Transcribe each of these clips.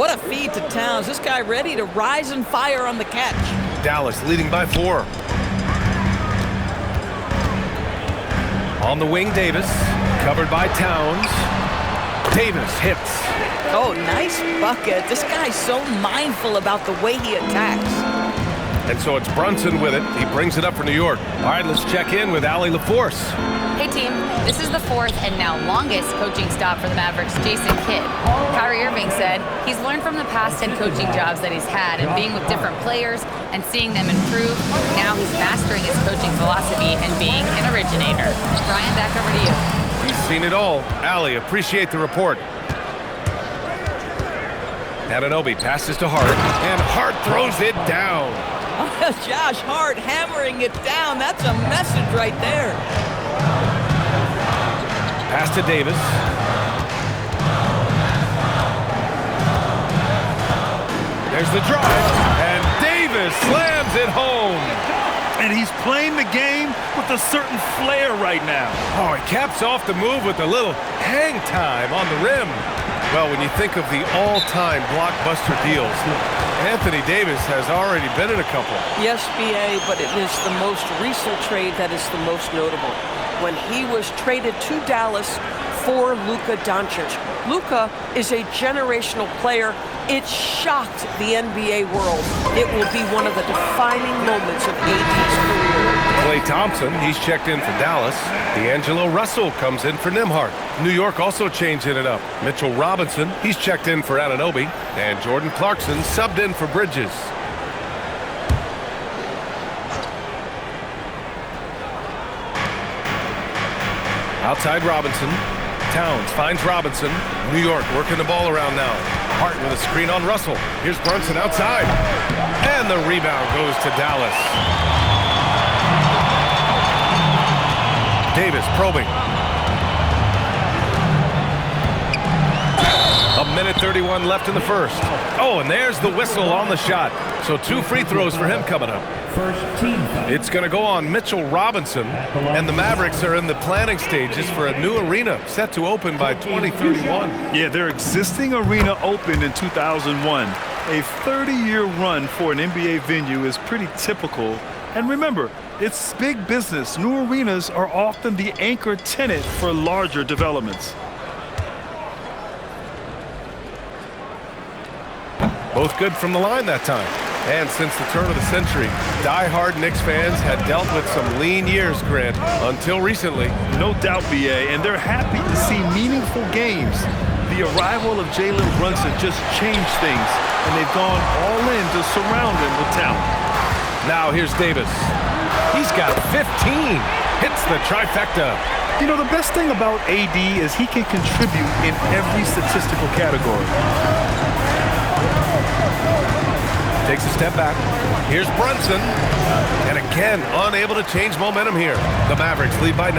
What a feed to Towns. This guy ready to rise and fire on the catch. Dallas leading by 4. On the wing, Davis. Covered by Towns. Davis hits. Oh, nice bucket. This guy's so mindful about the way he attacks. And so it's Brunson with it. He brings it up for New York. All right, let's check in with Allie LaForce. Hey team, this is the 4th and now longest coaching stop for the Mavericks' Jason Kidd. Kyrie Irving said he's learned from the past 10 coaching jobs that he's had and being with different players and seeing them improve. Now he's mastering his coaching philosophy and being an originator. Brian, back over to you. He's seen it all. Allie, appreciate the report. Anunoby passes to Hart, and Hart throws it down. Josh Hart hammering it down. That's a message right there. Pass to Davis. There's the drive, and Davis slams it home. And he's playing the game with a certain flair right now. Oh, he caps off the move with a little hang time on the rim. Well, when you think of the all-time blockbuster deals, Anthony Davis has already been in a couple. Yes, B.A., but it is the most recent trade that is the most notable. When he was traded to Dallas for Luka Doncic. Luka is a generational player. It shocked the NBA world. It will be one of the defining moments of AD's career. Klay Thompson, he's checked in for Dallas. D'Angelo Russell comes in for Nembhard. New York also changing it up. Mitchell Robinson, he's checked in for Anunoby. And Jordan Clarkson subbed in for Bridges. Outside Robinson. Towns finds Robinson. New York working the ball around now. Hart with a screen on Russell. Here's Brunson outside. And the rebound goes to Dallas. Davis probing. A minute 31 left in the first. Oh, and there's the whistle on the shot. So 2 free throws for him coming up. It's going to go on Mitchell Robinson, and the Mavericks are in the planning stages for a new arena set to open by 2031. Yeah, their existing arena opened in 2001. A 30-year run for an NBA venue is pretty typical. And remember, it's big business. New arenas are often the anchor tenant for larger developments. Both good from the line that time. And since the turn of the century, die-hard Knicks fans had dealt with some lean years, Grant, until recently. No doubt, B.A., and they're happy to see meaningful games. The arrival of Jalen Brunson just changed things, and they've gone all in to surround him with talent. Now here's Davis. He's got 15. Hits the trifecta. You know, the best thing about AD is he can contribute in every statistical category. Takes a step back. Here's Brunson. And again, unable to change momentum here. The Mavericks lead by 9.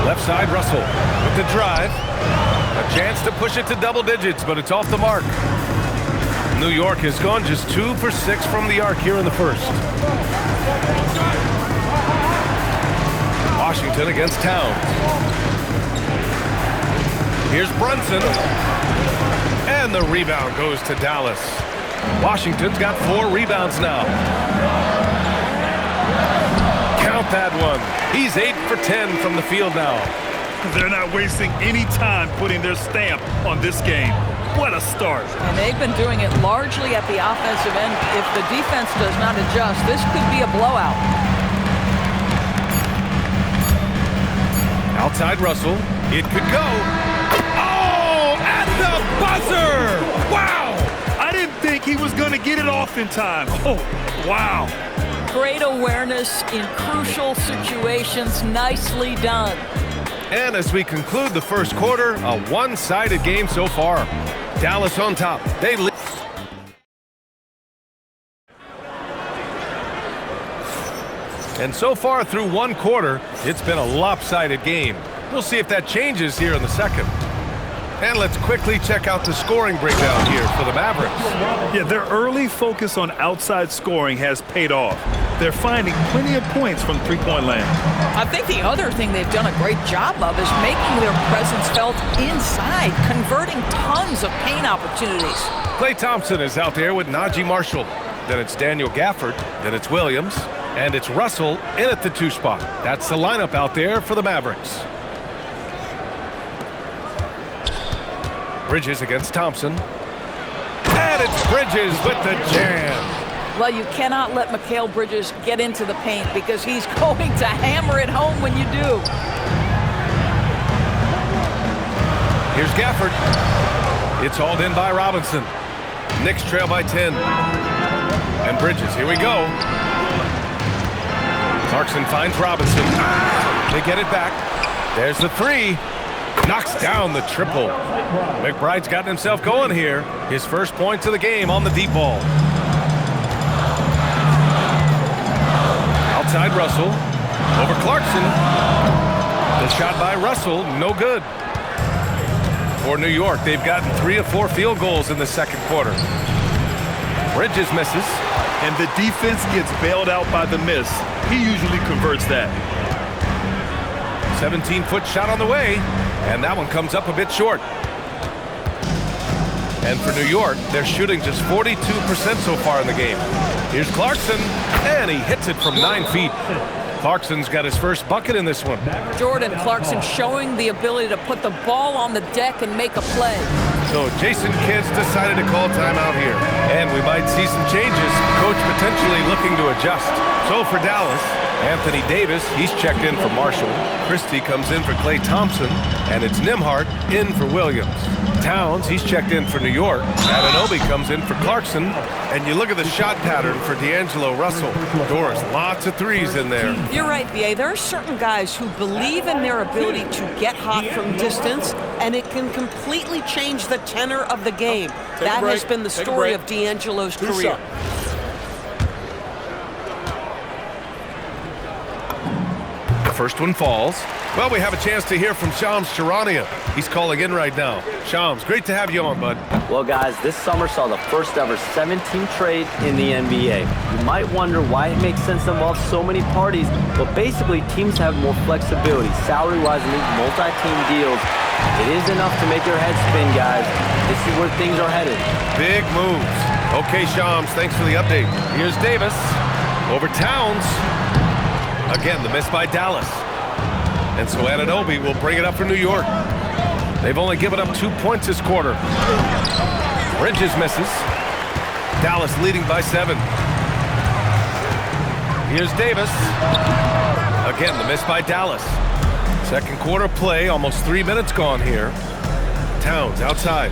Left side, Russell with the drive. A chance to push it to double digits, but it's off the mark. New York has gone just 2 for 6 from the arc here in the first. Washington against Towns. Here's Brunson. And the rebound goes to Dallas. Washington's got 4 rebounds now. Count that one. He's 8 for 10 from the field now. They're not wasting any time putting their stamp on this game. What a start. And they've been doing it largely at the offensive end. If the defense does not adjust, this could be a blowout. Outside Russell. It could go. The buzzer! Wow! I didn't think he was going to get it off in time. Oh, wow. Great awareness in crucial situations. Nicely done. And as we conclude the first quarter, a one-sided game so far. Dallas on top. They lead. And so far through one quarter, it's been a lopsided game. We'll see if that changes here in the second. And let's quickly check out the scoring breakdown here for the Mavericks. Yeah, their early focus on outside scoring has paid off. They're finding plenty of points from three-point land. I think the other thing they've done a great job of is making their presence felt inside, converting tons of paint opportunities. Klay Thompson is out there with Najee Marshall. Then it's Daniel Gafford. Then it's Williams. And it's Russell in at the 2 spot. That's the lineup out there for the Mavericks. Bridges against Thompson. And it's Bridges with the jam. Well, you cannot let Mikal Bridges get into the paint because he's going to hammer it home when you do. Here's Gafford. It's hauled in by Robinson. Knicks trail by 10. And Bridges, here we go. Clarkson finds Robinson. They get it back. There's the 3. Knocks down the triple. McBride's gotten himself going here. His first points of the game on the deep ball. Outside Russell. Over Clarkson. The shot by Russell, no good. For New York, they've gotten 3 of 4 field goals in the second quarter. Bridges misses. And the defense gets bailed out by the miss. He usually converts that. 17-foot shot on the way. And that one comes up a bit short. And for New York, they're shooting just 42% so far in the game. Here's Clarkson, and he hits it from 9 feet. Clarkson's got his first bucket in this one. Jordan Clarkson showing the ability to put the ball on the deck and make a play. So Jason Kidd's decided to call timeout here. And we might see some changes. Coach potentially looking to adjust. So for Dallas, Anthony Davis, he's checked in for Marshall. Christie comes in for Klay Thompson. And it's Nembhard in for Williams. Towns, he's checked in for New York. Anunoby comes in for Clarkson. And you look at the shot pattern for D'Angelo Russell. Doris, lots of threes in there. You're right, B.A. There are certain guys who believe in their ability to get hot from distance, and it can completely change the tenor of the game. That has been the story of D'Angelo's career. The first one falls. Well, we have a chance to hear from Shams Charania. He's calling in right now. Shams, great to have you on, bud. Well, guys, this summer saw the first ever 7-team trade in the NBA. You might wonder why it makes sense to involve so many parties, but basically teams have more flexibility, salary-wise, and these multi-team deals. It is enough to make your head spin, guys. This is where things are headed. Big moves. Okay, Shams, thanks for the update. Here's Davis over Towns. Again, the miss by Dallas. And so Anunoby will bring it up for New York. They've only given up 2 points this quarter. Bridges misses. Dallas leading by 7. Here's Davis. Again, the miss by Dallas. Second quarter play, almost 3 minutes gone here. Towns outside.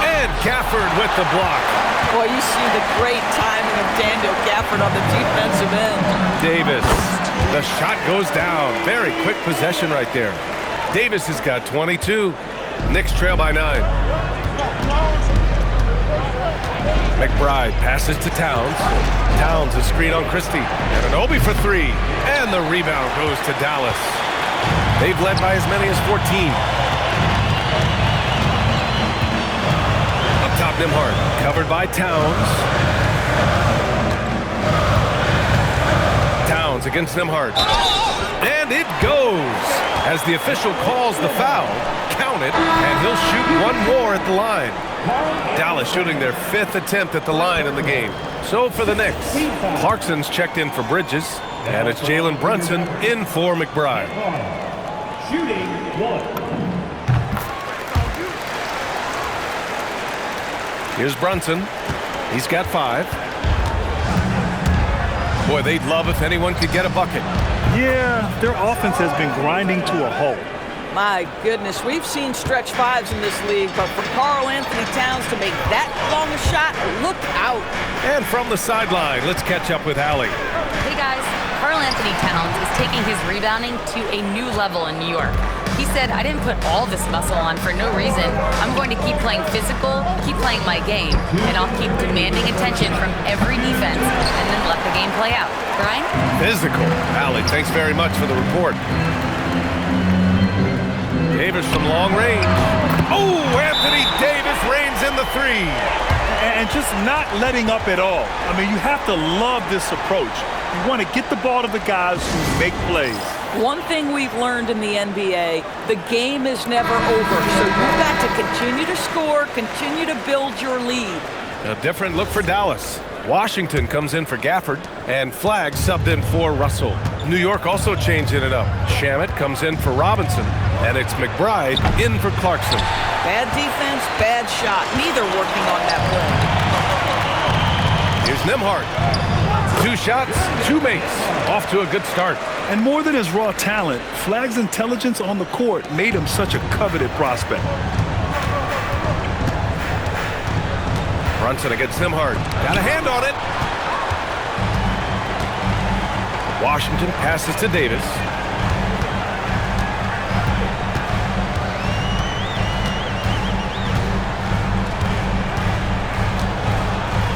And Gafford with the block. Boy, you see the great timing of Daniel Gafford on the defensive end. Davis. The shot goes down. Very quick possession right there. Davis has got 22. Knicks trail by 9. McBride passes to Towns. Towns a screen on Christie. Anunoby for 3. And the rebound goes to Dallas. They've led by as many as 14. Up top, Nembhard. Covered by Towns. Towns against Nembhard. And it goes. As the official calls the foul, count it, and he'll shoot one more at the line. Dallas shooting their 5th attempt at the line in the game. So for the Knicks, Clarkson's checked in for Bridges, and it's Jalen Brunson in for McBride. Shooting 1. Here's Brunson. He's got 5. Boy, they'd love if anyone could get a bucket. Yeah, their offense has been grinding to a halt. My goodness, we've seen stretch 5s in this league, but for Karl Anthony Towns to make that long a shot, look out. And from the sideline, let's catch up with Allie. Hey guys, Karl Anthony Towns is taking his rebounding to a new level in New York. He said, I didn't put all this muscle on for no reason. I'm going to keep playing physical, keep playing my game, and I'll keep demanding attention from every defense and then let the game play out. Brian? Physical. Allie, thanks very much for the report. Davis from long range. Oh, Anthony Davis reigns in the three. And just not letting up at all. I mean, you have to love this approach. You want to get the ball to the guys who make plays. One thing we've learned in the NBA, the game is never over. So you've got to continue to score, continue to build your lead. A different look for Dallas. Washington comes in for Gafford, and Flagg subbed in for Russell. New York also changing it up. Shamet comes in for Robinson, and it's McBride in for Clarkson. Bad defense, bad shot. Neither working on that play. Here's Nembhard. 2 shots, 2 makes. Off to a good start. And more than his raw talent, Flagg's intelligence on the court made him such a coveted prospect. Brunson against Nembhard. Got a hand on it. Washington passes to Davis.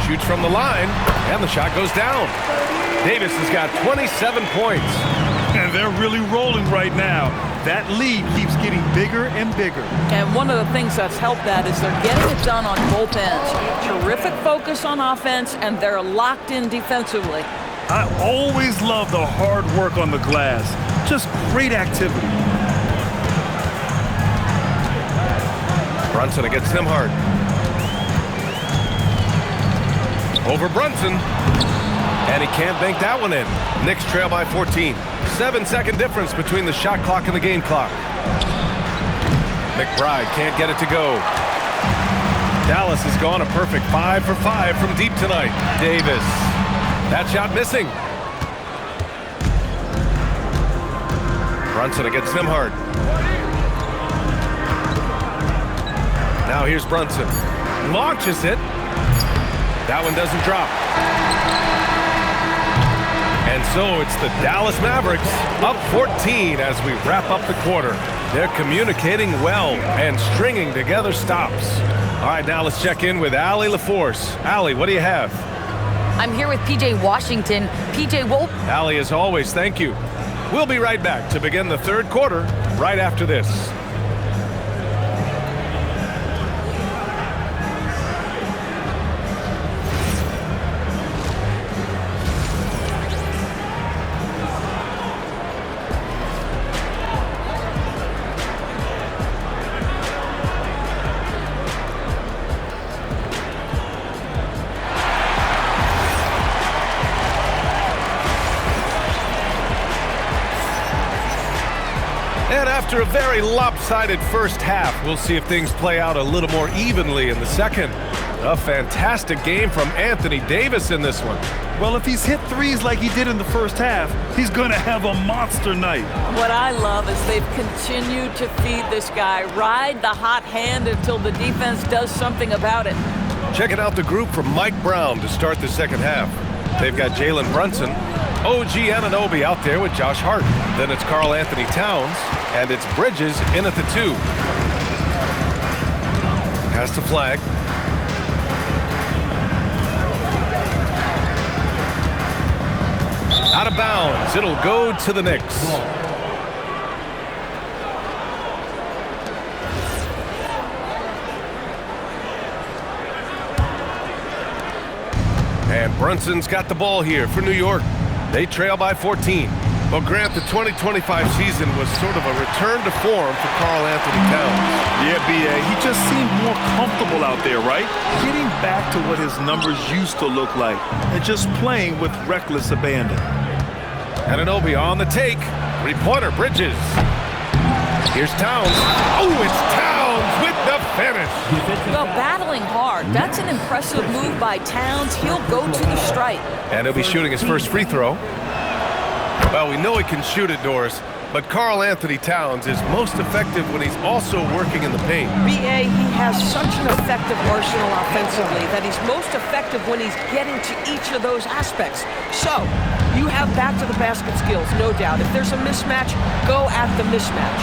Shoots from the line, and the shot goes down. Davis has got 27 points. And they're really rolling right now. That lead keeps getting bigger and bigger. And one of the things that's helped that is they're getting it done on both ends. Terrific focus on offense, and they're locked in defensively. I always love the hard work on the glass. Just great activity. Brunson against Nembhard. Over Brunson. And he can't bank that one in. Knicks trail by 14. 7-second difference between the shot clock and the game clock. McBride can't get it to go. Dallas has gone a perfect 5 for 5 from deep tonight. Davis. That shot missing. Brunson against Nembhard. Now here's Brunson. Launches it. That one doesn't drop. And so it's the Dallas Mavericks up 14 as we wrap up the quarter. They're communicating well and stringing together stops. All right, now let's check in with Allie LaForce. Allie, what do you have? I'm here with PJ Washington. PJ, what? Allie, as always, thank you. We'll be right back to begin the third quarter right after this. And after a very lopsided first half, we'll see if things play out a little more evenly in the second. A fantastic game from Anthony Davis in this one. Well, if he's hit threes like he did in the first half, he's going to have a monster night. What I love is they've continued to feed this guy. Ride the hot hand until the defense does something about it. Checking out the group from Mike Brown to start the second half. They've got Jalen Brunson, OG Anunoby out there with Josh Hart. Then it's Karl Anthony Towns, and it's Bridges in at the 2. Pass to Flagg. Out of bounds. It'll go to the Knicks. And Brunson's got the ball here for New York. They trail by 14. Well, Grant, the 2025 season was sort of a return to form for Karl Anthony Towns. Yeah, B.A., he just seemed more comfortable out there, right? Getting back to what his numbers used to look like and just playing with reckless abandon. Anunoby on the take. 3-pointer, Bridges. Here's Towns. Oh, it's Towns with the finish. Well, battling hard. That's an impressive move by Towns. He'll go to the stripe. And he'll be shooting his first free throw. Well, we know he can shoot it, Doris, but Karl Anthony Towns is most effective when he's also working in the paint. B.A., he has such an effective arsenal offensively that he's most effective when he's getting to each of those aspects. So, you have back-to-the-basket skills, no doubt. If there's a mismatch, go at the mismatch.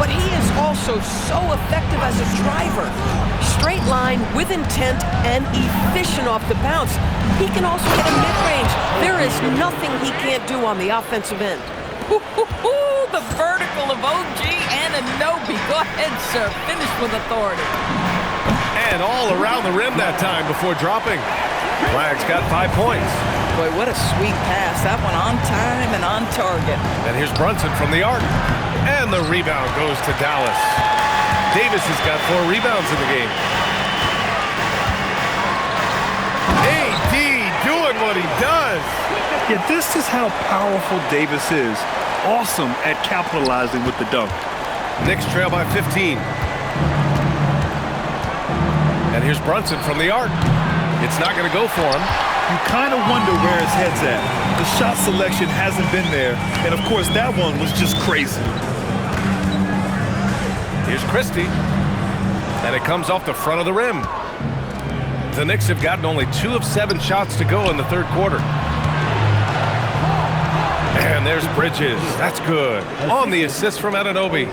But he is also so effective as a driver. Straight line, with intent, and efficient off the bounce. He can also get a mid-range. There is nothing he can't do on the offensive end. The vertical of OG Anunoby. Kobe. Go ahead, sir. Finish with authority. And all around the rim that time before dropping. Flag's got 5 points. Boy, what a sweet pass. That one on time and on target. And here's Brunson from the arc. And the rebound goes to Dallas. Davis has got 4 rebounds in the game. AD doing what he does. Yeah, this is how powerful Davis is. Awesome at capitalizing with the dunk. Knicks trail by 15. And here's Brunson from the arc. It's not going to go for him. You kind of wonder where his head's at. The shot selection hasn't been there. And, of course, that one was just crazy. Here's Christie. And it comes off the front of the rim. The Knicks have gotten only 2 of 7 shots to go in the third quarter. And there's Bridges. That's good. On the assist from Anunoby.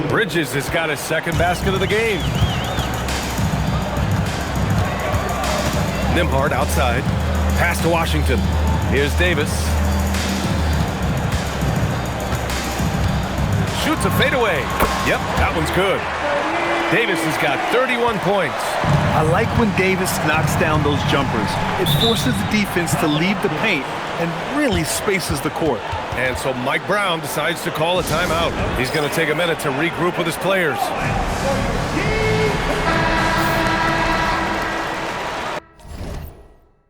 Bridges has got his second basket of the game. Nembhard outside. Pass to Washington. Here's Davis. Shoots a fadeaway. Yep, that one's good. Davis has got 31 points. I like when Davis knocks down those jumpers. It forces the defense to leave the paint and really spaces the court. And so Mike Brown decides to call a timeout. He's going to take a minute to regroup with his players.